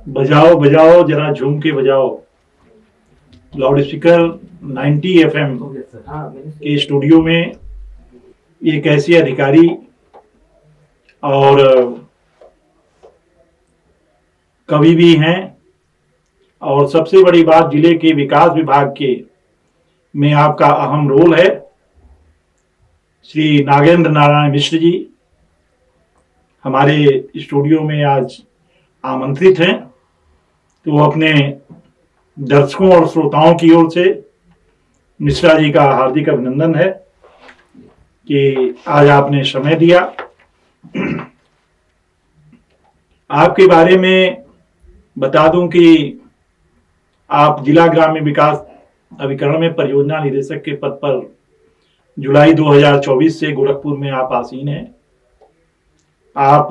बजाओ बजाओ जरा झूम के बजाओ। लाउड स्पीकर 90 FM के स्टूडियो में एक ऐसे अधिकारी और कवि भी हैं, और सबसे बड़ी बात जिले के विकास विभाग के में आपका अहम रोल है। श्री नागेंद्र नारायण मिश्र जी हमारे स्टूडियो में आज आमंत्रित हैं, तो वो अपने दर्शकों और श्रोताओं की ओर से मिश्रा जी का हार्दिक अभिनंदन है कि आज आपने समय दिया। आपके बारे में बता दूं कि आप जिला ग्राम्य विकास अभिकरण में परियोजना निदेशक के पद पर जुलाई 2024 से गोरखपुर में आप आसीन हैं। आप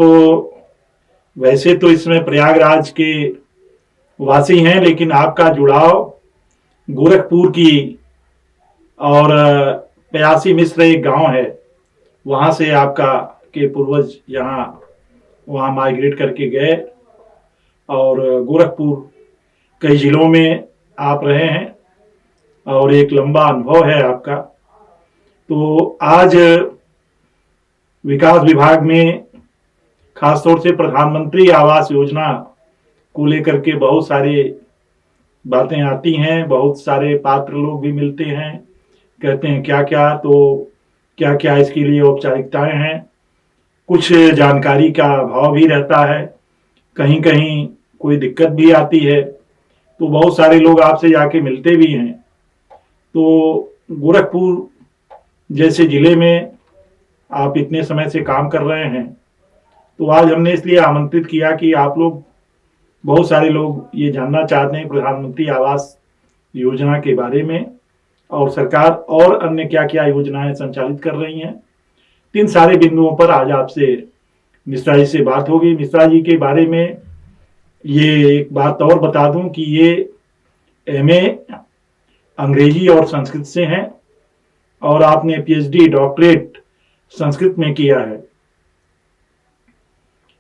वैसे तो इसमें प्रयागराज के वासी हैं, लेकिन आपका जुड़ाव गोरखपुर की और प्यासी मिश्र एक गांव है, वहां से आपका के पूर्वज वहां माइग्रेट करके गए और गोरखपुर कई जिलों में आप रहे हैं और एक लंबा अनुभव है आपका। तो आज विकास विभाग में खासतौर से प्रधानमंत्री आवास योजना को लेकर के बहुत सारे बातें आती हैं, बहुत सारे पात्र लोग भी मिलते हैं, कहते हैं क्या क्या, तो क्या क्या इसके लिए औपचारिकताएं हैं, कुछ जानकारी का अभाव भी रहता है, कहीं कहीं कोई दिक्कत भी आती है, तो बहुत सारे लोग आपसे जाके मिलते भी हैं। तो गोरखपुर जैसे जिले में आप इतने समय से काम कर रहे हैं, तो आज हमने इसलिए आमंत्रित किया कि आप लोग, बहुत सारे लोग ये जानना चाहते हैं प्रधानमंत्री आवास योजना के बारे में, और सरकार और अन्य क्या क्या योजनाएं संचालित कर रही हैं। तीन सारे बिंदुओं पर आज आपसे मिश्रा जी से बात होगी। मिश्रा जी के बारे में ये एक बात और बता दूं कि ये MA अंग्रेजी और संस्कृत से हैं, और आपने PhD डॉक्टरेट संस्कृत में किया है।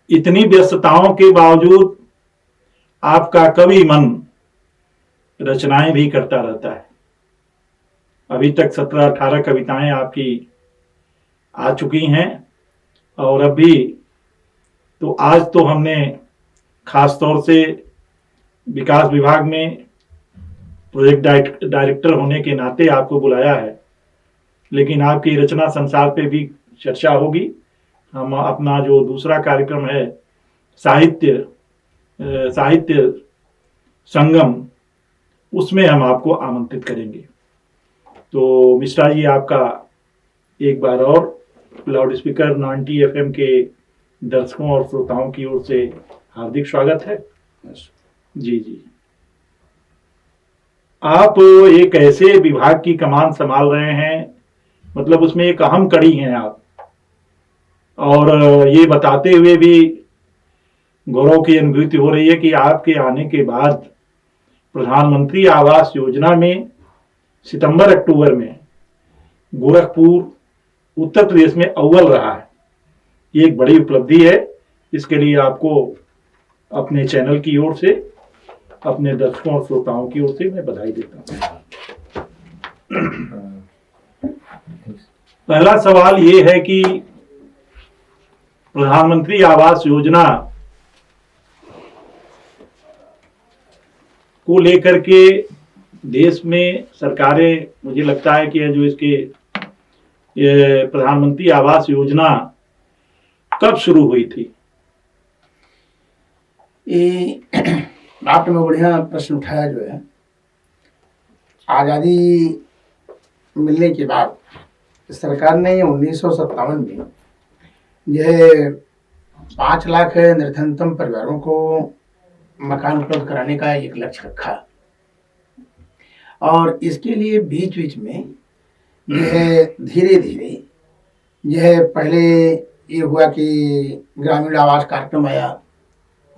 इतनी व्यस्तताओं के बावजूद आपका कवि मन रचनाएं भी करता रहता है। अभी तक 17-18 कविताएं आपकी आ चुकी हैं, और अभी तो आज तो हमने खास तौर से विकास विभाग में प्रोजेक्ट डायरेक्टर होने के नाते आपको बुलाया है, लेकिन आपकी रचना संसार पे भी चर्चा होगी। हम अपना जो दूसरा कार्यक्रम है साहित्य संगम, उसमें हम आपको आमंत्रित करेंगे। तो मिश्रा जी, आपका एक बार और लाउड स्पीकर 90 FM के दर्शकों और श्रोताओं की ओर से हार्दिक स्वागत है। जी जी, आप एक ऐसे विभाग की कमान संभाल रहे हैं, मतलब उसमें एक अहम कड़ी हैं आप, और ये बताते हुए भी गौरव की अनुभूति हो रही है कि आपके आने के बाद प्रधानमंत्री आवास योजना में सितंबर-अक्टूबर में गोरखपुर उत्तर प्रदेश में अव्वल रहा है। ये एक बड़ी उपलब्धि है। इसके लिए आपको अपने चैनल की ओर से, अपने दर्शकों और श्रोताओं की ओर से मैं बधाई देता हूँ। पहला सवाल ये है कि प्रधानमंत्री आवास योजना को लेकर के देश में सरकारें, मुझे लगता है कि जो इसके प्रधानमंत्री आवास योजना कब शुरू हुई थी? ये आपने बढ़िया प्रश्न उठाया। जो है, आज़ादी मिलने के बाद सरकार ने 1957 में यह 5 लाख निर्धनतम परिवारों को मकान उपलब्ध कराने का एक लक्ष्य रखा, और इसके लिए बीच बीच में यह धीरे धीरे, यह पहले ये हुआ कि ग्रामीण आवास कार्यक्रम आया,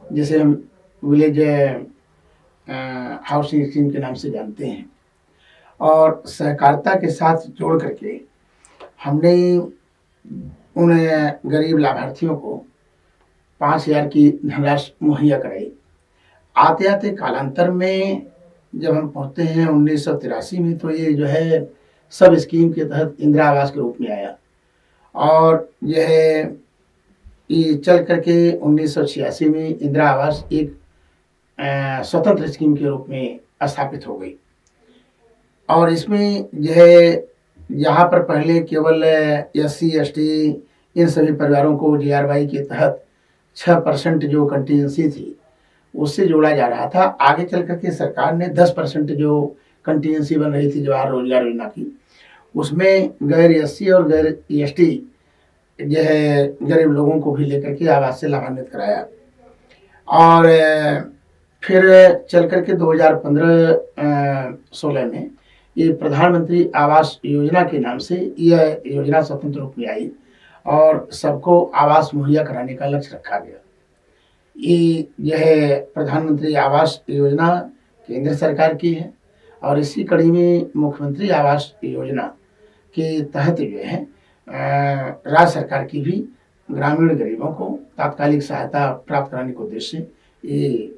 जिसे हम विलेज हाउसिंग स्कीम के नाम से जानते हैं, और सहकारिता के साथ जोड़ करके हमने उन गरीब लाभार्थियों को 5,000 की धनराशि मुहैया कराई, आते आते कालांतर में जब हम पहुंचते हैं 1983 में, तो ये जो है सब स्कीम के तहत इंदिरा आवास के रूप में आया, और यह ये चल करके 1986 में इंदिरा आवास एक स्वतंत्र स्कीम के रूप में स्थापित हो गई। और इसमें यह यहाँ पर पहले केवल SC ST इन सभी परिवारों को GRY के तहत 6% जो कंटीजेंसी थी उससे जोड़ा जा रहा था। आगे चल करके सरकार ने 10% जो कंटीजेंसी बन रही थी जवाहर रोजगार योजना की, उसमें गैर SC और गैर ST यह गरीब लोगों को भी लेकर के आवास से लाभान्वित कराया। और फिर चल करके 2015-16 में ये प्रधानमंत्री आवास योजना के नाम से यह योजना स्वतंत्र रूप में आई और सबको आवास मुहैया कराने का लक्ष्य रखा गया। यह प्रधानमंत्री आवास योजना केंद्र सरकार की है, और इसी कड़ी में मुख्यमंत्री आवास योजना के तहत जो है राज्य सरकार की भी ग्रामीण गरीबों को तात्कालिक सहायता प्राप्त कराने के उद्देश्य से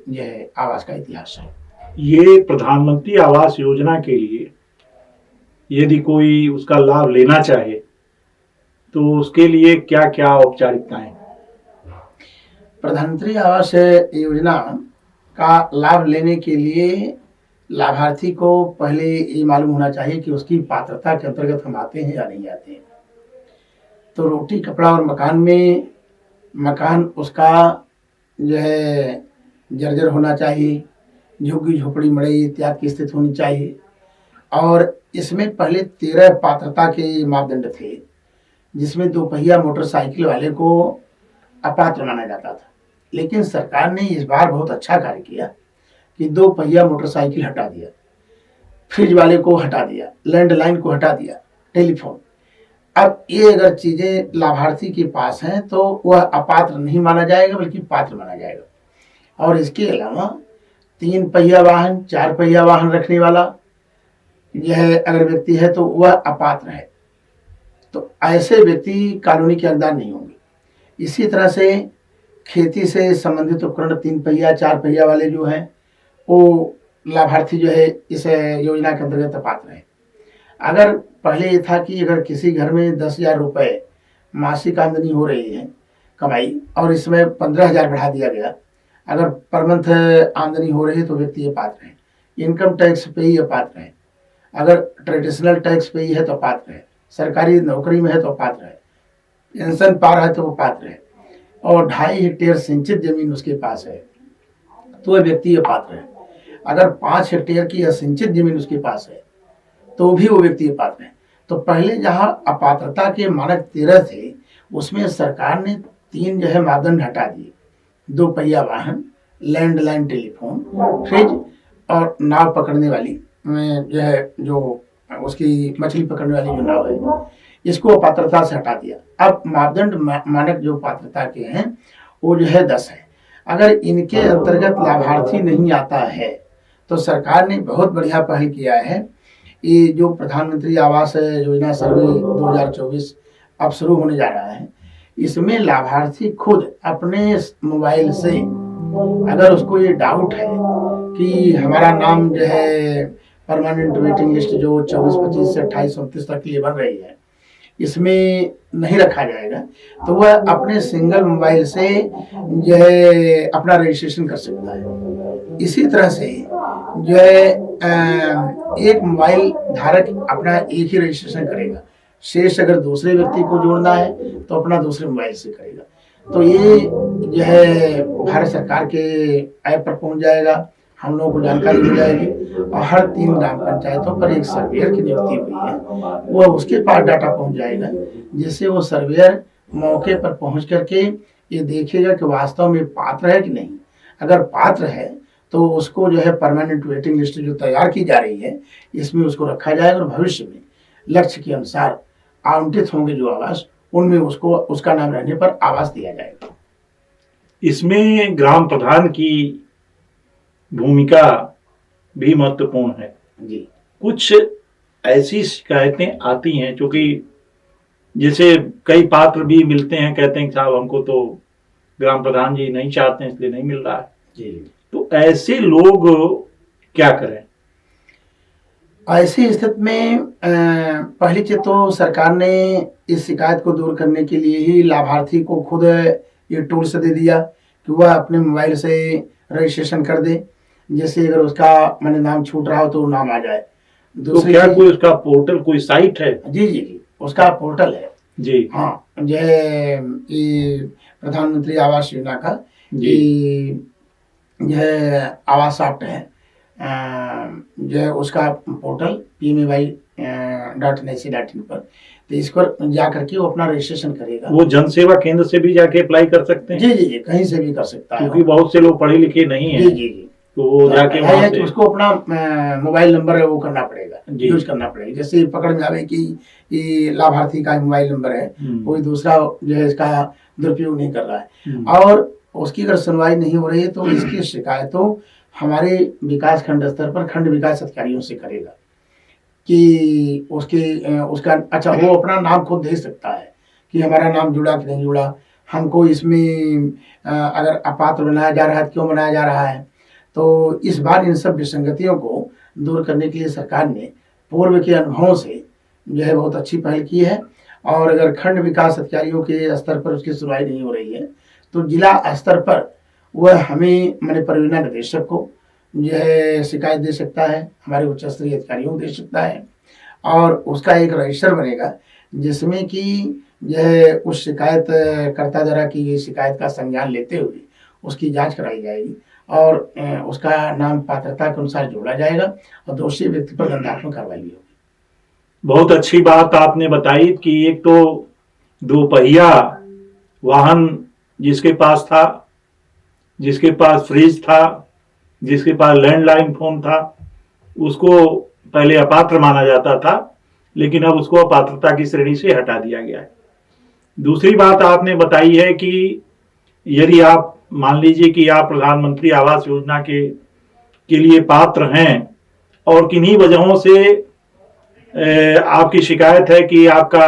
यह आवास का इतिहास है। ये प्रधानमंत्री आवास योजना के लिए यदि कोई उसका लाभ लेना चाहे तो उसके लिए क्या क्या औपचारिकताएं? प्रधानमंत्री आवास योजना का लाभ लेने के लिए लाभार्थी को पहले ये मालूम होना चाहिए कि उसकी पात्रता के अंतर्गत हम आते हैं या नहीं आते हैं। तो रोटी कपड़ा और मकान में मकान उसका जो है जर्जर होना चाहिए, झुग्गी झोपड़ी मड़ई इत्यादि की स्थिति होनी चाहिए। और इसमें पहले 13 पात्रता के मापदंड थे, जिसमें 2 पहिया मोटरसाइकिल वाले को अपात्र माना जाता था। लेकिन सरकार ने इस बार बहुत अच्छा कार्य किया कि 2 पहिया मोटरसाइकिल हटा दिया, फ्रिज वाले को हटा दिया, लैंडलाइन को हटा दिया, टेलीफोन। अब ये अगर चीजें लाभार्थी के पास हैं तो वह अपात्र नहीं माना जाएगा बल्कि पात्र माना जाएगा। और इसके अलावा 3 पहिया वाहन 4 पहिया वाहन रखने वाला यह अगर व्यक्ति है तो वह अपात्र है, तो ऐसे व्यक्ति कानूनी के हकदार नहीं होंगे। इसी तरह से खेती से संबंधित उपकरण 3 पहिया 4 पहिया वाले जो हैं वो लाभार्थी जो है इस योजना के अंतर्गत पात्र है। अगर पहले ये था कि अगर किसी घर में 10,000 रुपये मासिक आमदनी हो रही है कमाई, और इसमें 15,000 बढ़ा दिया गया, अगर पर मंथ आमदनी हो रही है तो व्यक्ति ये पात्र है। इनकम टैक्स पे ही पात्र है, अगर ट्रेडिशनल टैक्स पे ही है तो पात्र है, सरकारी नौकरी में है तो पात्र है, पेंशन पा रहा है तो वो पात्र है, और 2.5 हेक्टेयर सिंचित जमीन उसके पास है तो वह व्यक्ति ये पात्र है। अगर 5 हेक्टेयर की असिंचित जमीन उसके पास है तो भी वो व्यक्ति पात्र है। तो पहले जहां अपात्रता के मानक 13 थे, उसमें सरकार ने 3 जो है मापदंड हटा दिए। 2 पहिया वाहन, लैंडलाइन टेलीफोन, फ्रिज और नाव पकड़ने वाली जो है जो उसकी मछली पकड़ने वाली जो नाव है, इसको अपात्रता से हटा दिया। अब मापदंड मानक जो पात्रता के हैं वो जो है 10 है। अगर इनके अंतर्गत लाभार्थी नहीं आता है तो सरकार ने बहुत बढ़िया पहल किया है। ये जो प्रधानमंत्री आवास योजना सर्वे 2024 अब शुरू होने जा रहा है, इसमें लाभार्थी खुद अपने मोबाइल से अगर उसको ये डाउट है कि हमारा नाम जो है परमानेंट वेटिंग लिस्ट जो 24-25 से 28-29 तक के लिए बन रही है, इसमें नहीं रखा जाएगा, तो वह अपने सिंगल मोबाइल से जो है अपना रजिस्ट्रेशन कर सकता है। इसी तरह से जो है एक मोबाइल धारक अपना एक ही रजिस्ट्रेशन करेगा, शेष अगर दूसरे व्यक्ति को जोड़ना है तो अपना दूसरे मोबाइल से करेगा। तो ये जो है भारत सरकार के ऐप पर पहुंच जाएगा, हम लोगों को जानकारी मिल जाएगी, और हर 3 ग्राम पंचायतों पर एक सर्वेयर की नियुक्ति हुई है, वह उसके पास डाटा पहुंच जाएगा, जिससे वो सर्वेयर मौके पर पहुंच करके ये देखेगा कि वास्तव में पात्र है कि नहीं। अगर पात्र है तो उसको जो है परमानेंट वेटिंग लिस्ट जो तैयार की जा रही है, इसमें उसको रखा जाएगा, और भविष्य में लक्ष्य के अनुसार आवंटित होंगे जो आवास, उनमें उसको उसका नाम रहने पर आवास दिया जाएगा। इसमें ग्राम प्रधान की भूमिका भी महत्वपूर्ण है जी। कुछ ऐसी शिकायतें आती हैं क्योंकि जैसे कई पात्र भी मिलते हैं, कहते हैं कि साहब हमको तो ग्राम प्रधान जी नहीं चाहते हैं इसलिए नहीं मिल रहा है। जी। तो ऐसे लोग क्या करें? ऐसी स्थिति में पहली चीज तो सरकार ने इस शिकायत को दूर करने के लिए ही लाभार्थी को खुद ये टूल्स दे दिया कि वह अपने मोबाइल से रजिस्ट्रेशन कर दे, जैसे अगर उसका मैंने नाम छूट रहा हो तो नाम आ जाए। तो क्या कोई उसका पोर्टल, कोई साइट है? जी जी जी, उसका पोर्टल है जी। हाँ, जो है ये प्रधानमंत्री आवास योजना का जी। जो है आवास सॉफ्ट है, जो है उसका पोर्टल PMAY.NIC.in पर, तो इस पर जा करके वो अपना रजिस्ट्रेशन करेगा। वो जन सेवा केंद्र से भी जाके अप्लाई कर सकते हैं? जी जी जी, कहीं से भी कर सकता है, क्योंकि बहुत से लोग पढ़े लिखे नहीं हैं। जी जी जी, तो वो जाके वहाँ से उसको अपना मोबाइल नंबर वो करना पड़ेगा, यूज करना पड़ेगा। जैसे पकड़ में आवे कि ये लाभार्थी का मोबाइल नंबर है, कोई दूसरा जो है इसका दुरुपयोग नहीं कर रहा है, और उसकी अगर सुनवाई नहीं हो रही है तो इसकी शिकायतों हमारे विकास खंड स्तर पर खंड विकास अधिकारियों से करेगा कि उसका अच्छा वो अपना नाम खुद दे सकता है कि हमारा नाम जुड़ा कि नहीं जुड़ा, हमको इसमें अगर अपात्र बनाया जा रहा है, क्यों बनाया जा रहा है। तो इस बार इन सब विसंगतियों को दूर करने के लिए सरकार ने पूर्व के अनुभवों से जो है बहुत अच्छी पहल की है, और अगर खंड विकास अधिकारियों के स्तर पर उसकी सुनवाई नहीं हो रही है तो जिला स्तर पर वह हमें मैंने परियोजना निदेशक को जो है शिकायत दे सकता है, हमारे उच्च स्तरीय अधिकारियों को दे सकता है, और उसका एक रजिस्टर बनेगा जिसमें कि यह उस शिकायत कर्ता द्वारा की गई शिकायत का संज्ञान लेते हुए उसकी जांच कराई जाएगी और उसका नाम पात्रता के अनुसार जोड़ा जाएगा और दोषी व्यक्ति पर दंडात्मक कार्रवाई भी होगी। बहुत अच्छी बात आपने बताई कि एक तो दोपहिया वाहन जिसके पास था, जिसके पास फ्रिज था, जिसके पास लैंडलाइन फोन था, उसको पहले अपात्र माना जाता था, लेकिन अब उसको अपात्रता की श्रेणी से हटा दिया गया है। दूसरी बात आपने बताई है कि यदि आप मान लीजिए कि आप प्रधानमंत्री आवास योजना के लिए पात्र हैं और किन्हीं वजहों से आपकी शिकायत है कि आपका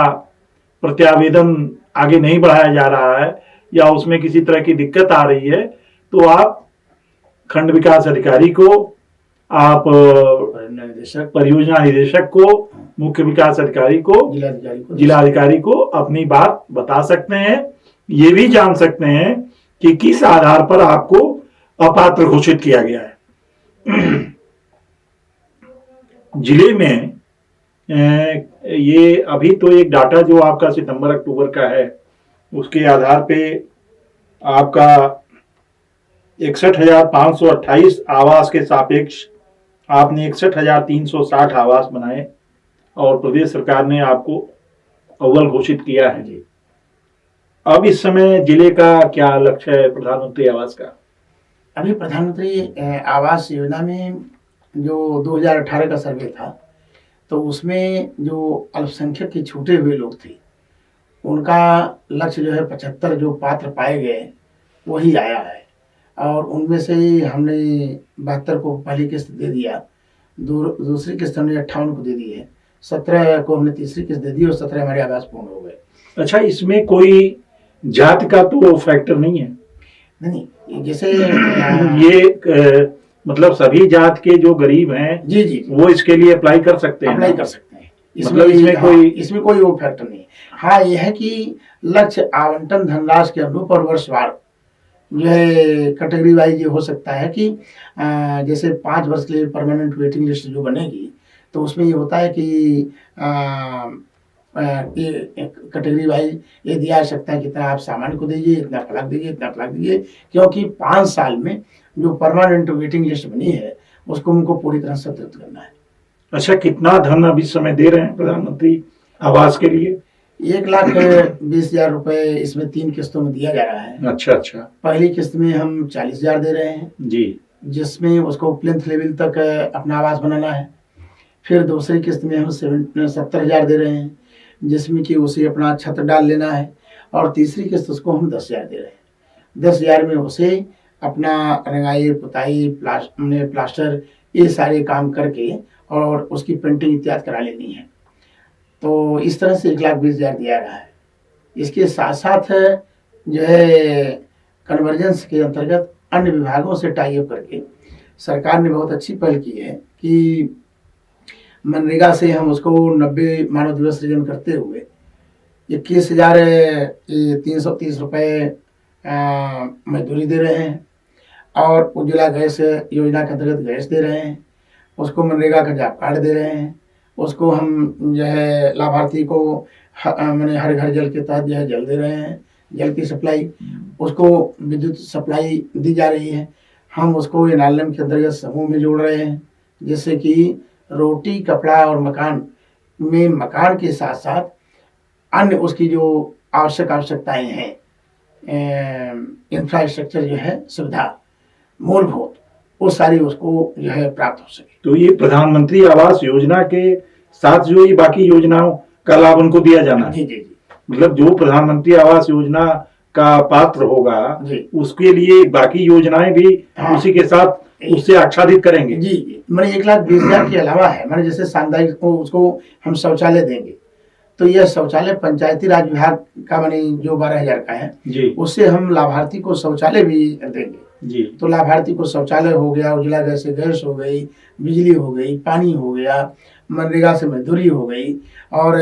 प्रत्यावेदन आगे नहीं बढ़ाया जा रहा है या उसमें किसी तरह की दिक्कत आ रही है, तो आप खंड विकास अधिकारी को, आप परियोजना निदेशक को, मुख्य विकास अधिकारी को, जिलाधिकारी को अपनी बात बता सकते हैं। ये भी जान सकते हैं कि किस आधार पर आपको अपात्र घोषित किया गया है। जिले में ये अभी तो एक डाटा जो आपका सितंबर अक्टूबर का है, उसके आधार पे आपका 61,528 आवास के सापेक्ष आपने 61,360 आवास बनाए और प्रदेश सरकार ने आपको अव्वल घोषित किया है। जी, अब इस समय जिले का क्या लक्ष्य है प्रधानमंत्री आवास का? अभी प्रधानमंत्री आवास योजना में जो 2018 का सर्वे था, तो उसमें जो अल्पसंख्यक के छूटे हुए लोग थे उनका लक्ष्य जो है 75 जो पात्र पाए गए वही आया है, और उनमें से हमने 72 को पहली किस्त दे दिया, दूसरी किस्त हमने 58 को दे दी है, 17 को हमने तीसरी किस्त दे दी और 17 हमारे आवास पूर्ण हो गए। अच्छा, इसमें कोई जाति का तो फैक्टर नहीं है? नहीं, जैसे ये मतलब सभी जात के जो गरीब हैं जी जी वो इसके लिए अप्लाई कर सकते हैं? अप्लाई कर सकते हैं, इसमें कोई वो फैक्टर नहीं है। हाँ, यह है कि लक्ष्य आवंटन धनराशि के अनुरूप और वर्षवार जो है कैटेगरी वाइज ये हो सकता है कि जैसे 5 वर्ष के लिए परमानेंट वेटिंग लिस्ट जो बनेगी तो उसमें ये होता है कि ये कैटेगरी वाइज ये दिया जा सकता है कितना आप सामान्य को दीजिए, इतना फलक दीजिए, इतना फलक दीजिए, क्योंकि 5 साल में जो परमानेंट वेटिंग लिस्ट बनी है उसको उनको पूरी तरह से तृप्त करना है। अच्छा, कितना धन अभी समय दे रहे हैं प्रधानमंत्री आवास के लिए? 1,20,000 रुपए इसमें 3 किस्तों में दिया जा रहा है। अच्छा अच्छा। पहली किस्त में हम 40,000 दे रहे हैं जी, जिसमें उसको प्लिंथ लेवल तक अपना आवास बनाना है। फिर दूसरी किस्त में हम 70,000 दे रहे हैं जिसमें कि उसे अपना छत डाल लेना है, और तीसरी किस्त उसको हम 10,000 दे रहे हैं। 10,000 में उसे अपना रंगाई पुताई प्लास्टर ये सारे काम करके और उसकी पेंटिंग इत्यादि करा लेनी है। तो इस तरह से 1,20,000 दिया रहा है। इसके साथ साथ जो है कन्वर्जेंस के अंतर्गत अन्य विभागों से टाई अप करके सरकार ने बहुत अच्छी पहल की है कि मनरेगा से हम उसको 90 मानव दिवस सृजन करते हुए 21,330 रुपये मजदूरी दे रहे हैं और उज्ज्वला गैस योजना के अंतर्गत गैस दे रहे हैं, उसको मनरेगा का जॉब कार्ड दे रहे हैं, उसको हम जो है लाभार्थी को मैंने हर घर जल के तहत जो है जल दे रहे हैं, जल की सप्लाई, उसको विद्युत सप्लाई दी जा रही है। हम उसको एनआरएलएम के अंतर्गत समूह में जोड़ रहे हैं, जिससे कि रोटी कपड़ा और मकान में मकान के साथ साथ अन्य उसकी जो आवश्यकताएं हैं, इंफ्रास्ट्रक्चर जो है सुविधा मूलभूत, वो सारी उसको जो है प्राप्त हो सके। तो ये प्रधानमंत्री आवास योजना के साथ जो ये बाकी योजनाओं का लाभ उनको दिया जाना है। जी जी जी। मतलब जो प्रधानमंत्री आवास योजना का पात्र होगा जी। उसके लिए बाकी योजनाएं भी हाँ। उसी के साथ उससे आच्छादित करेंगे। जी, मैंने 1,20,000 के अलावा है, मैंने जैसे सामुदायिक को उसको हम शौचालय देंगे, तो यह शौचालय पंचायती राज विभाग का मैंने जो 12,000 का है जी। उससे हम लाभार्थी को शौचालय भी देंगे जी। तो लाभार्थी को शौचालय हो गया, उज्ज्वला गैस से गैस हो गई, बिजली हो गई, पानी हो गया, मनरेगा से मजदूरी हो गई और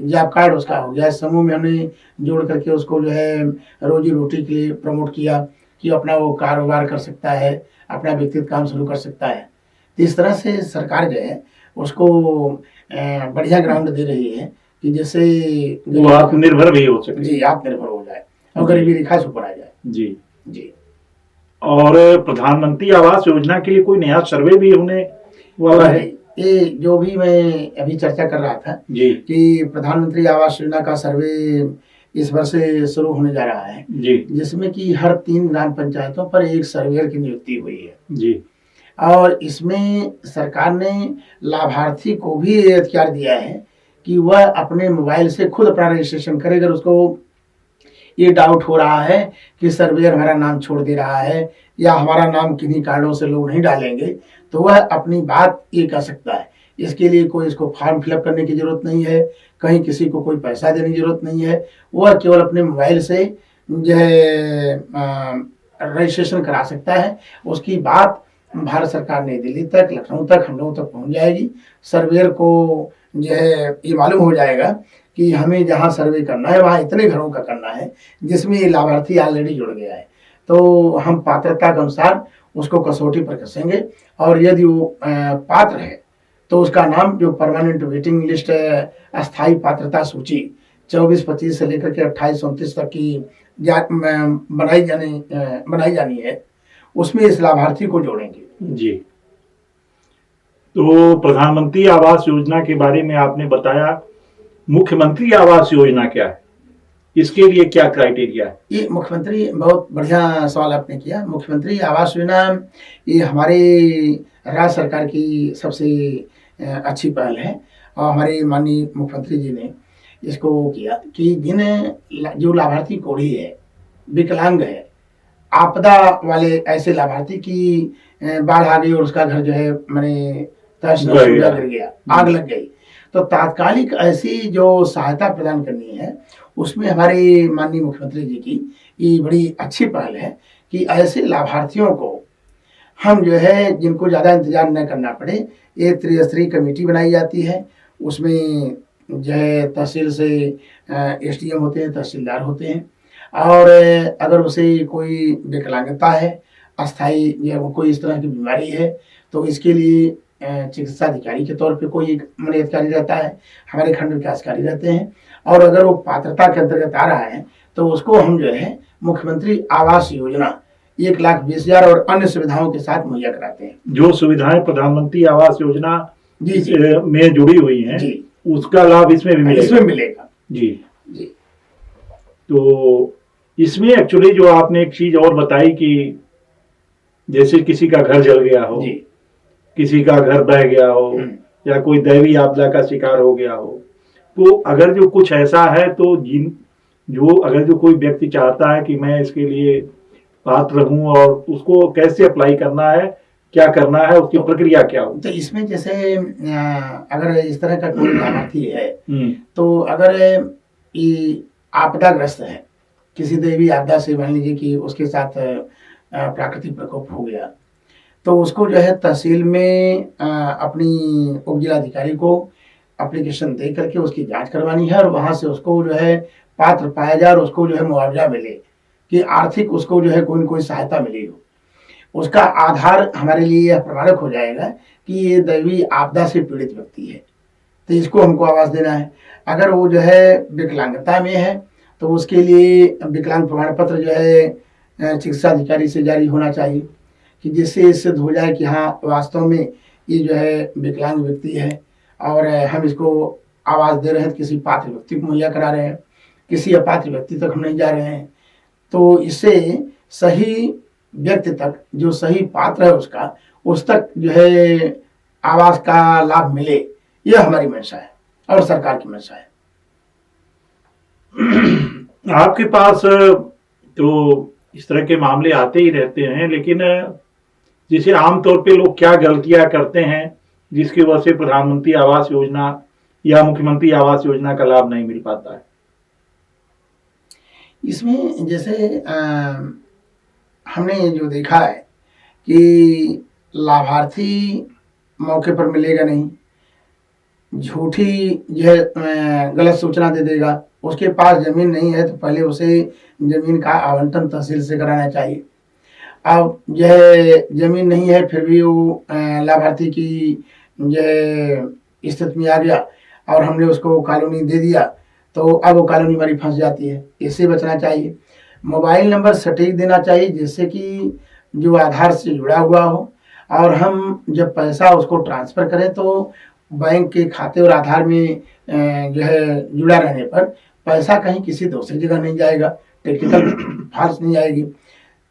जॉब कार्ड उसका हो गया। समूह में हमने जोड़ करके उसको जो है रोजी रोटी के लिए प्रमोट किया कि अपना वो कारोबार कर सकता है, अपना व्यक्तिगत काम शुरू कर सकता है। तो इस तरह से सरकार जो है उसको बढ़िया ग्राउंड दे रही है कि जैसे वो आत्मनिर्भर भी हो सके। जी, आत्मनिर्भर हो जाए और गरीबी रेखा से ऊपर आ जाए। जी जी। और प्रधानमंत्री आवास योजना के लिए कोई नया सर्वे भी होने वाला है? ये जो भी मैं अभी चर्चा कर रहा था जी कि प्रधानमंत्री आवास योजना का सर्वे इस वर्ष से शुरू होने जा रहा है जी। जिसमें कि हर 3 ग्राम पंचायतों पर एक सर्वेयर की नियुक्ति हुई है जी। और इसमें सरकार ने लाभार्थी को भी ये अख्तियार दिया है कि वह अपने मोबाइल से खुद अपना रजिस्ट्रेशन करे। अगर उसको ये डाउट हो रहा है कि सर्वेयर हमारा नाम छोड़ दे रहा है या हमारा नाम किन्हीं कारणों से लोग नहीं डालेंगे, तो वह अपनी बात ये कह सकता है। इसके लिए कोई इसको फॉर्म फिलअप करने की जरूरत नहीं है, कहीं किसी को कोई पैसा देने की जरूरत नहीं है। वह केवल अपने मोबाइल से जो है रजिस्ट्रेशन करा सकता है। उसकी बात भारत सरकार नई दिल्ली तक, लखनऊ तक, हम लोगों तक पहुंच जाएगी। सर्वेयर को जो है ये मालूम हो जाएगा कि हमें जहाँ सर्वे करना है वहाँ इतने घरों का करना है जिसमें लाभार्थी ऑलरेडी जुड़ गया है, तो हम पात्रता के अनुसार उसको कसौटी पर कसेंगे और यदि वो पात्र है तो उसका नाम जो परमानेंट वेटिंग लिस्ट अस्थायी पात्रता सूची 24-25 से लेकर के 28-29 तक की बनाई जानी है, उसमें इस लाभार्थी को जोड़ेंगे। जी। तो प्रधानमंत्री आवास योजना के बारे में आपने बताया, मुख्यमंत्री आवास योजना क्या है, इसके लिए क्या क्राइटेरिया है? ये मुख्यमंत्री, बहुत बढ़िया सवाल आपने किया। मुख्यमंत्री आवास योजना ये हमारे राज्य सरकार की सबसे अच्छी पहल है और हमारे माननीय मुख्यमंत्री जी ने इसको किया कि जिन जो लाभार्थी कोढ़ी है, विकलांग है, आपदा वाले ऐसे लाभार्थी की बाढ़ आ गई और उसका घर जो है मैंने तहस नहस गिर गया, आग लग गई, तो तात्कालिक ऐसी जो सहायता प्रदान करनी है उसमें हमारे माननीय मुख्यमंत्री जी की ये बड़ी अच्छी पहल है कि ऐसे लाभार्थियों को हम जो है जिनको ज़्यादा इंतजार न करना पड़े, एक त्रिस्तरीय कमेटी बनाई जाती है। उसमें जो है तहसील से एसडीएम होते हैं, तहसीलदार होते हैं और अगर उसे कोई विकलांगता है, अस्थायी या कोई इस तरह की बीमारी है तो इसके लिए चिकित्सा अधिकारी के तौर पे कोई माननीय अधिकारी रहता है, हमारे खंड विकास अधिकारी रहते हैं और अगर वो पात्रता के अंतर्गत आ रहा है तो उसको हम जो है मुख्यमंत्री आवास योजना 1,20,000 और अन्य सुविधाओं के साथ मुहैया कराते हैं। जो सुविधाएं प्रधानमंत्री आवास योजना जी में जुड़ी हुई हैं जी, उसका लाभ इसमें भी मिलेगा। इसमें मिलेगा। जी जी। तो इसमें एक्चुअली जो आपने एक चीज और बताई कि जैसे किसी का घर जल गया हो, किसी का घर बह गया हो या कोई दैवी आपदा का शिकार हो गया हो, तो अगर जो कुछ ऐसा है तो अगर जो कोई व्यक्ति चाहता है कि मैं इसके लिए पात्र हूं और उसको कैसे अप्लाई करना है, क्या करना है, उसकी प्रक्रिया क्या हो? तो इसमें जैसे अगर इस तरह का कोई लाभार्थी है तो अगर ये आपदाग्रस्त है, किसी दैवी आपदा से मान लीजिए कि उसके साथ प्राकृतिक प्रकोप हो गया, तो उसको जो है तहसील में अपनी उप जिलाधिकारी को एप्लीकेशन दे करके उसकी जांच करवानी है, और वहां से उसको जो है पात्र पाया जाए और उसको जो है मुआवजा मिले, कि आर्थिक उसको जो है कोई न कोई सहायता मिली हो। उसका आधार हमारे लिए यह प्रमाणित हो जाएगा कि ये दैवीय आपदा से पीड़ित व्यक्ति है, तो इसको हमको आवास देना है। अगर वो जो है विकलांगता में है तो उसके लिए विकलांग प्रमाण पत्र जो है चिकित्सा अधिकारी से जारी होना चाहिए, कि जिससे सिद्ध हो जाए कि हाँ वास्तव में ये जो है विकलांग व्यक्ति है और हम इसको आवास दे रहे हैं, किसी पात्र व्यक्ति को मुहैया करा रहे हैं, किसी अपात्र व्यक्ति तक हम नहीं जा रहे हैं। तो इससे सही व्यक्ति तक, जो सही पात्र है उसका, उस तक जो है आवास का लाभ मिले, यह हमारी मंशा है और सरकार की मंशा है। आपके पास तो इस तरह के मामले आते ही रहते हैं, लेकिन जैसे आमतौर पे लोग क्या गलतियां करते हैं जिसकी वजह से प्रधानमंत्री आवास योजना या मुख्यमंत्री आवास योजना का लाभ नहीं मिल पाता है? इसमें जैसे हमने जो देखा है कि लाभार्थी मौके पर मिलेगा नहीं, झूठी जो है गलत सूचना दे देगा, उसके पास जमीन नहीं है तो पहले उसे जमीन का आवंटन तहसील से कराना चाहिए। अब यह जमीन नहीं है फिर भी वो लाभार्थी की यह स्थिति में आ गया और हमने उसको कॉलोनी दे दिया, तो अब वो कॉलोनी हमारी फंस जाती है। इससे बचना चाहिए। मोबाइल नंबर सटीक देना चाहिए, जिससे कि जो आधार से जुड़ा हुआ हो, और हम जब पैसा उसको ट्रांसफ़र करें तो बैंक के खाते और आधार में जो है जुड़ा रहने पर पैसा कहीं किसी दूसरी जगह नहीं जाएगा, टेक्निकल फॉल्ट नहीं आएगी।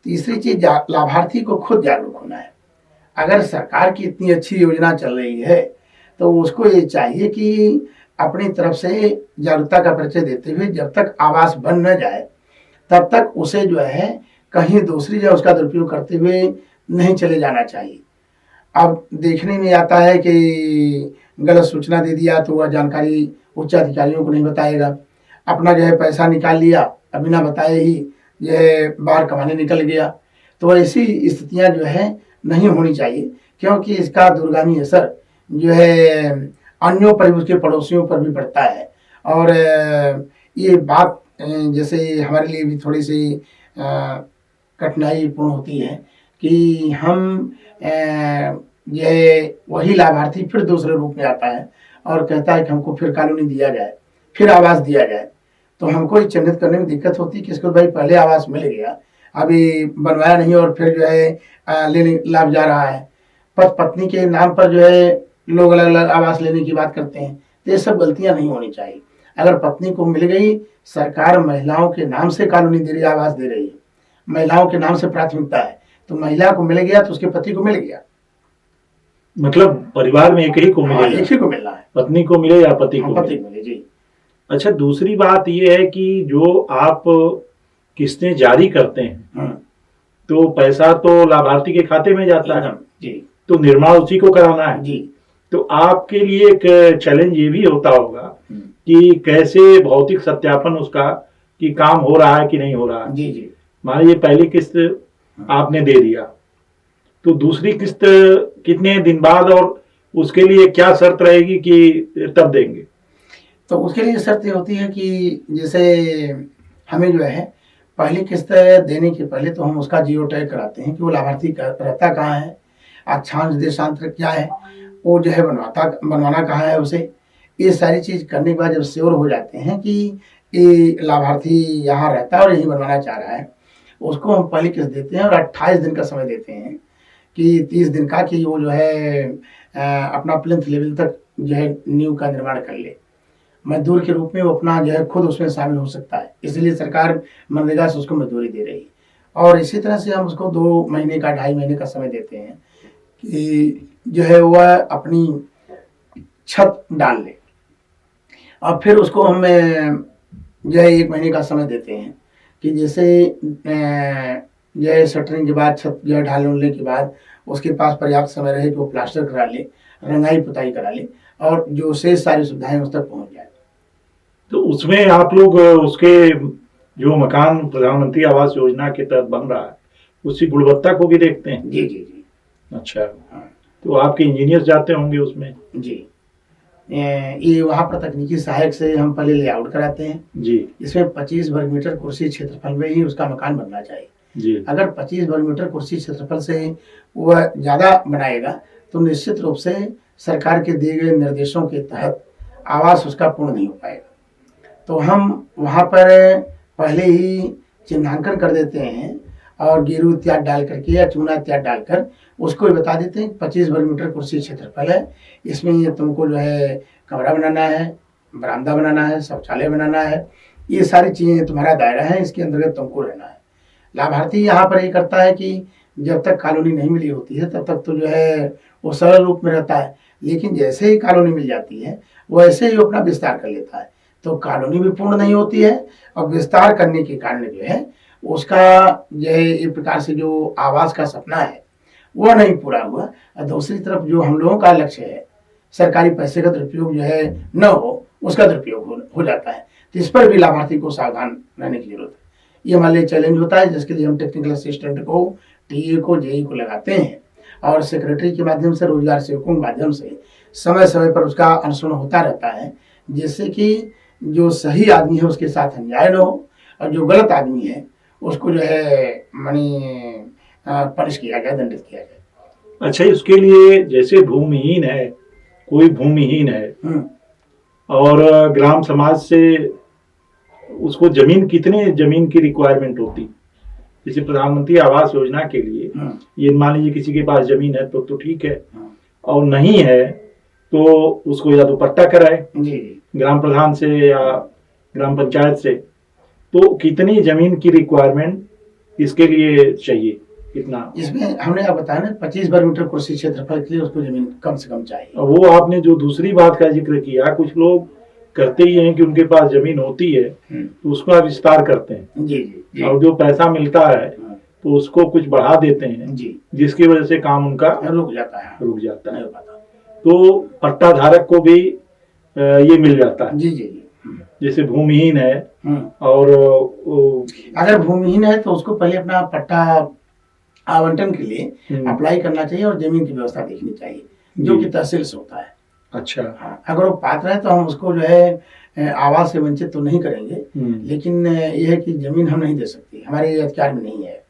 तीसरी चीज, लाभार्थी को खुद जागरूक होना है। अगर सरकार की इतनी अच्छी योजना चल रही है तो उसको ये चाहिए कि अपनी तरफ से जागरूकता का परिचय देते हुए जब तक आवास बन न जाए तब तक उसे जो है कहीं दूसरी जगह उसका दुरुपयोग करते हुए नहीं चले जाना चाहिए। अब देखने में आता है कि गलत सूचना दे दिया तो वह जानकारी उच्च अधिकारियों को नहीं बताएगा, अपना जो है पैसा निकाल लिया बिना बताए ही यह बाहर कमाने निकल गया। तो ऐसी स्थितियां जो है नहीं होनी चाहिए, क्योंकि इसका दूरगामी असर जो है अन्यों पर भी, उसके पड़ोसियों पर भी पड़ता है। और ये बात जैसे हमारे लिए भी थोड़ी सी कठिनाई पूर्ण होती है कि हम ये वही लाभार्थी फिर दूसरे रूप में आता है और कहता है कि हमको फिर कॉलोनी दिया जाए, फिर आवास दिया जाए। तो हमको ये चिन्हित करने में दिक्कत होती है कि इसको भाई पहले आवास मिल गया, अभी बनवाया नहीं और फिर जो है लेने लाभ जा रहा है। पत्नी के नाम पर जो है लोग अलग अलग आवास लेने की बात करते हैं, तो ये सब गलतियां नहीं होनी चाहिए। अगर पत्नी को मिल गई, सरकार महिलाओं के नाम से कॉलोनी दे रही है, आवास दे रही है, महिलाओं के नाम से प्राथमिकता है, तो महिला को मिल गया तो उसके पति को मिल गया। मतलब परिवार में एक ही को मिले, एक ही को मिलना है, पत्नी को मिले या पति को मिले जी। अच्छा, दूसरी बात ये है कि जो आप किस्तें जारी करते हैं तो पैसा तो लाभार्थी के खाते में जाता है जी, तो निर्माण उसी को कराना है जी। तो आपके लिए एक चैलेंज ये भी होता होगा कि कैसे भौतिक सत्यापन उसका कि काम हो रहा है कि नहीं हो रहा है। जी जी। मान लीजिए पहली किस्त आपने दे दिया तो दूसरी किस्त कितने दिन बाद और उसके लिए क्या शर्त रहेगी कि तब देंगे? तो उसके लिए शर्त ये होती है कि जैसे हमें जो है पहली किस्त देने के पहले तो हम उसका जियो टैग कराते हैं कि वो लाभार्थी रहता कहाँ है, अक्षांश देशांतर क्या है, वो जो है बनवाना कहाँ है उसे। ये सारी चीज़ करने के बाद जब श्योर हो जाते हैं कि ये लाभार्थी यहाँ रहता है और यही बनवाना चाह रहा है, उसको हम पहली किस्त देते हैं और 28 दिन का समय देते हैं कि 30 दिन का कि वो जो है अपना प्लिंथ लेवल तक जो है नींव का निर्माण कर ले। मजदूर के रूप में वो अपना जो है खुद उसमें शामिल हो सकता है, इसलिए सरकार मनरेगा से उसको मजदूरी दे रही है। और इसी तरह से हम उसको 2 महीने का 2.5 महीने का समय देते हैं कि जो है वह अपनी छत डाल ले, और फिर उसको हम जो है 1 महीने का समय देते हैं कि जैसे जो है शटरिंग के बाद, छत जो है ढालने के बाद उसके पास पर्याप्त समय रहे कि वो प्लास्टर करा ले, रंगाई पुताई करा ले और जो शेष सारी सुविधाएं उस तक पहुंच जाए। तो उसमें आप लोग उसके जो मकान प्रधानमंत्री आवास योजना के तहत बन रहा है उसकी गुणवत्ता को भी देखते हैं। जी जी जी। अच्छा, हाँ तो आपके इंजीनियर जाते होंगे उसमें? जी। ये वहाँ पर तकनीकी सहायक से हम पहले लेआउट कराते हैं। जी इसमें 25 वर्ग मीटर कुर्सी क्षेत्रफल में ही उसका मकान बनना चाहिए। जी। अगर 25 वर्ग मीटर कुर्सी क्षेत्रफल से वह ज़्यादा बनाएगा तो निश्चित रूप से सरकार के दिए गए निर्देशों के तहत आवास उसका पूर्ण नहीं हो पाएगा। तो हम वहाँ पर पहले ही चिन्हांकन कर देते हैं और गेरू इत्यादि डाल करके या चूना इत्यादि डालकर उसको बता देते हैं 25 वर्ग मीटर कुर्सी क्षेत्रफल है, इसमें ये तुमको जो है कमरा बनाना है, बरामदा बनाना है, शौचालय बनाना है, ये सारी चीज़ें तुम्हारा दायरा है, इसके अंतर्गत तुमको रहना है। लाभार्थी यहाँ पर ये करता है कि जब तक कॉलोनी नहीं मिली होती है तब तक तो जो है वो सरल रूप में रहता है, लेकिन जैसे ही कॉलोनी मिल जाती है वैसे ही वो अपना विस्तार कर लेता है। तो कॉलोनी भी पूर्ण नहीं होती है और विस्तार करने के कारण जो है उसका जो है एक प्रकार से जो आवास का सपना है वह नहीं पूरा हुआ। और दूसरी तरफ जो हम लोगों का लक्ष्य है सरकारी पैसे का दुरुपयोग जो है न हो, उसका दुरुपयोग हो जाता है। तो इस पर भी लाभार्थी को सावधान रहने की जरूरत है। ये हमारे लिए चैलेंज होता है, जिसके लिए हम टेक्निकल असिस्टेंट को, टीए को, जेई को लगाते हैं और सेक्रेटरी के माध्यम से, रोजगार सेवकों के माध्यम से समय समय पर उसका अनुसरण होता रहता है, जिससे कि जो सही आदमी है उसके साथ अन्याय न हो और जो गलत आदमी है उसको जो है मानी पनिश किया जाए, दंडित किया जाए। अच्छा, इसके लिए जैसे भूमिहीन है, कोई भूमिहीन है और ग्राम समाज से उसको कितने जमीन की रिक्वायरमेंट होती? जैसे प्रधानमंत्री आवास योजना के लिए ये मान लीजिए किसी के पास जमीन है तो ठीक है, और नहीं है तो उसको या तो पट्टा कराए ग्राम प्रधान से या ग्राम पंचायत से। तो कितनी जमीन की रिक्वायरमेंट इसके लिए चाहिए, कितना? इसमें हमने आप बताया ना 25 वर्ग मीटर कुर्सी क्षेत्रफल के लिए उसको जमीन कम से कम चाहिए। वो आपने जो दूसरी बात का जिक्र किया, कुछ लोग करते ही हैं कि उनके पास जमीन होती है तो उसका विस्तार करते हैं जी, जी। और जो पैसा मिलता है तो उसको कुछ बढ़ा देते हैं जी, जिसकी वजह से काम उनका रुक जाता है। तो पट्टा धारक को भी ये मिल जाता है। जी जी। जैसे भूमिहीन है और अगर भूमिहीन है तो उसको पहले अपना पट्टा आवंटन के लिए अप्लाई करना चाहिए और जमीन की व्यवस्था देखनी चाहिए, जो कि तहसील से होता है। अच्छा, हाँ, अगर वो पात्र है तो हम उसको जो है आवास से वंचित तो नहीं करेंगे, लेकिन यह है कि जमीन हम नहीं दे सकते, हमारे अधिकार में नहीं है।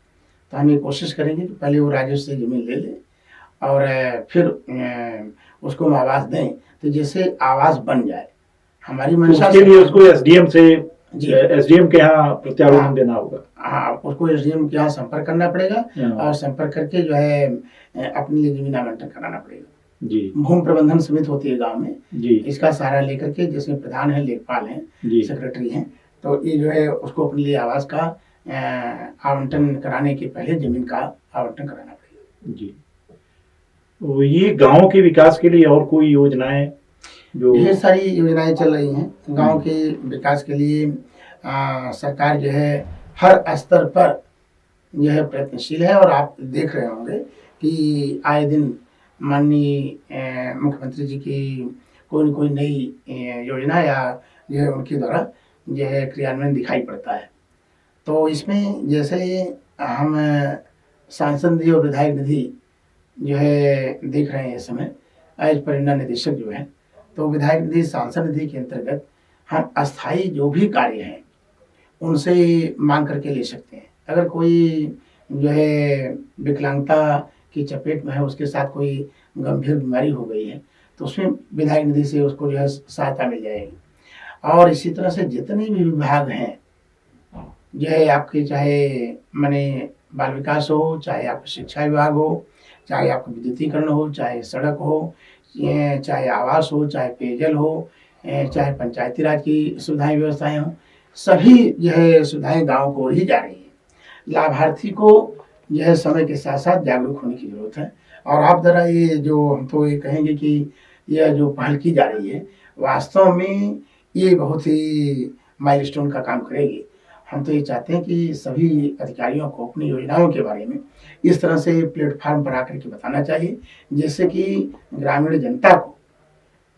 तो हम ये कोशिश करेंगे कि पहले वो राजस्व से जमीन ले ले और फिर उसको हम आवास दें, तो जैसे आवास बन जाए हमारी मंशा। उसके लिए उसको एसडीएम के यहाँ प्रत्यारोपण देना होगा। हाँ, उसको एसडीएम के यहाँ संपर्क करना पड़ेगा और संपर्क करके जो है अपने लिए जमीन आवंटन कराना पड़ेगा जी। भूमि प्रबंधन समिति होती है गांव में जी, इसका सहारा लेकर के, जिसमें प्रधान है, लेखपाल है, सेक्रेटरी हैं, तो ये जो है उसको अपने लिए आवास का आवंटन कराने के पहले जमीन का आवंटन कराना पड़ेगा जी। तो ये गांव के विकास के लिए और कोई योजनाएं जो? ढेर सारी योजनाएं चल रही हैं गांव के विकास के लिए। सरकार जो है हर स्तर पर जो है प्रयत्नशील है और आप देख रहे होंगे कि आए दिन माननीय मुख्यमंत्री जी की कोई न कोई नई योजना या जो है उनके द्वारा जो है क्रियान्वयन दिखाई पड़ता है। तो इसमें जैसे हम सांसद निधि और विधायक निधि जो है देख रहे हैं इस समय, एज परियोजना निदेशक जो है, तो विधायक निधि, सांसद निधि के अंतर्गत हम अस्थायी जो भी कार्य हैं उनसे मांग करके ले सकते हैं। अगर कोई जो है विकलांगता की चपेट में है, उसके साथ कोई गंभीर बीमारी हो गई है, तो उसमें विधायक निधि से उसको जो है सहायता मिल जाएगी। और इसी तरह से जितने भी विभाग हैं जो है आपके, चाहे माने बाल विकास हो, चाहे आपका शिक्षा विभाग हो, चाहे आपका विद्युतीकरण हो, चाहे सड़क हो, चाहे आवास हो, चाहे पेयजल हो, चाहे पंचायती राज की सुविधाएं व्यवस्थाएं हों, सभी जो है सुविधाएं गाँव को ही जा रही है। लाभार्थी को जो है समय के साथ साथ जागरूक होने की जरूरत है। और आप जरा ये जो हम तो ये कहेंगे कि यह जो पहल की जा रही है वास्तव में ये बहुत ही माइलस्टोन का काम करेगी। हम तो ये चाहते हैं कि सभी अधिकारियों को अपनी योजनाओं के बारे में इस तरह से प्लेटफार्म पर आकर के बताना चाहिए, जिससे कि ग्रामीण जनता को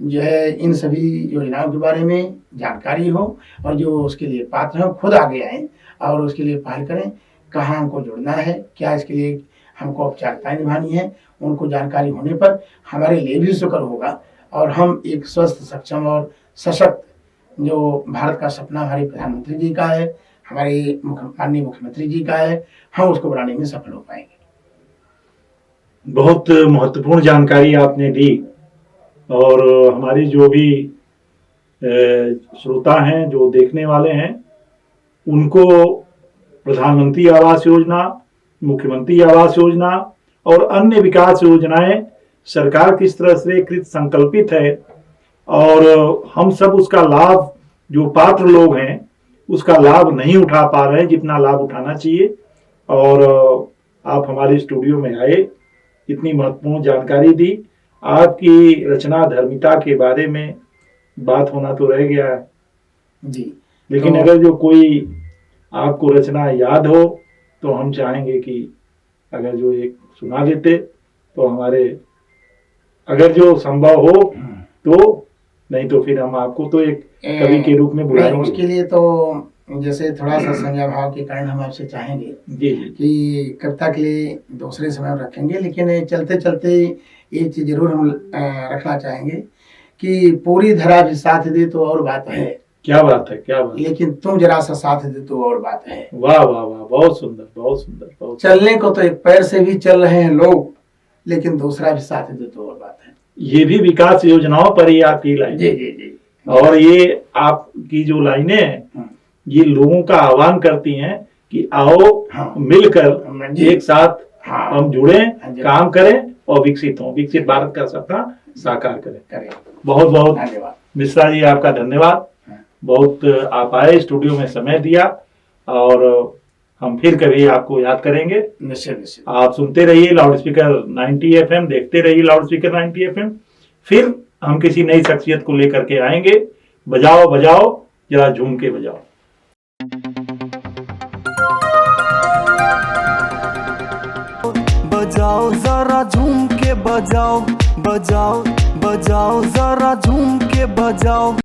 जो है इन सभी योजनाओं के बारे में जानकारी हो और जो उसके लिए पात्र हो खुद आगे आए और उसके लिए पहल करें। कहाँ हमको जुड़ना है, क्या इसके लिए हमको औपचारिकताएं निभानी है, उनको जानकारी होने पर हमारे लिए भी सुकर होगा और हम एक स्वस्थ, सक्षम और सशक्त जो भारत का सपना हमारे प्रधानमंत्री जी का है, हमारे माननीय मुख्यमंत्री जी का है, हम उसको बनाने में सफल हो पाएंगे। बहुत महत्वपूर्ण जानकारी आपने दी और हमारी जो भी श्रोता हैं, जो देखने वाले हैं, उनको प्रधानमंत्री आवास योजना, मुख्यमंत्री आवास योजना और अन्य विकास योजनाएं सरकार किस तरह से कृत संकल्पित है और हम सब उसका लाभ, जो पात्र लोग हैं, उसका लाभ नहीं उठा पा रहे हैं जितना लाभ उठाना चाहिए। और आप हमारे स्टूडियो में आए, इतनी महत्वपूर्ण जानकारी दी। आपकी रचना धर्मिता के बारे में बात होना तो रह गया है जी, लेकिन अगर जो कोई आपको रचना याद हो तो हम चाहेंगे कि अगर जो एक सुना देते तो हमारे, अगर जो संभव हो तो, नहीं तो फिर हम आपको तो एक कवि के रूप में बुलाएंगे। उसके लिए तो जैसे थोड़ा सा संज्ञा भाव के कारण हम आपसे चाहेंगे जी कि कविता के लिए दूसरे समय रखेंगे, लेकिन चलते चलते एक चीज जरूर हम रखना चाहेंगे कि पूरी धरा भी साथ दे तो और बात है। क्या बात है, क्या बात है। लेकिन तुम जरा सा साथ दे तो और बात है। वाह वाह वाह, बहुत सुंदर, बहुत सुंदर, बहुत चलने को तो एक पैर से भी चल रहे हैं लोग, लेकिन दूसरा भी साथ दे तो और बात है। ये भी विकास योजनाओं पर ही आपकी लाइन। जी जी जी। और ये आपकी जो लाइनें हैं, ये लोगों का आह्वान करती हैं कि आओ मिलकर एक साथ हम जुड़े, काम करें और विकसित हों, विकसित भारत का सपना साकार करें। बहुत बहुत धन्यवाद मिश्रा जी, आपका धन्यवाद। बहुत आप आए, स्टूडियो में समय दिया और हम फिर कभी आपको याद करेंगे। निश्चित। आप सुनते रहिए लाउड स्पीकर 90 FM, देखते रहिए लाउड स्पीकर 90 FM। फिर हम किसी नई शख्सियत को लेकर के आएंगे। बजाओ बजाओ, जरा झूम के बजाओ। बजाओ जरा झूम के बजाओ, बजाओ बजाओ जरा झूम के बजाओ।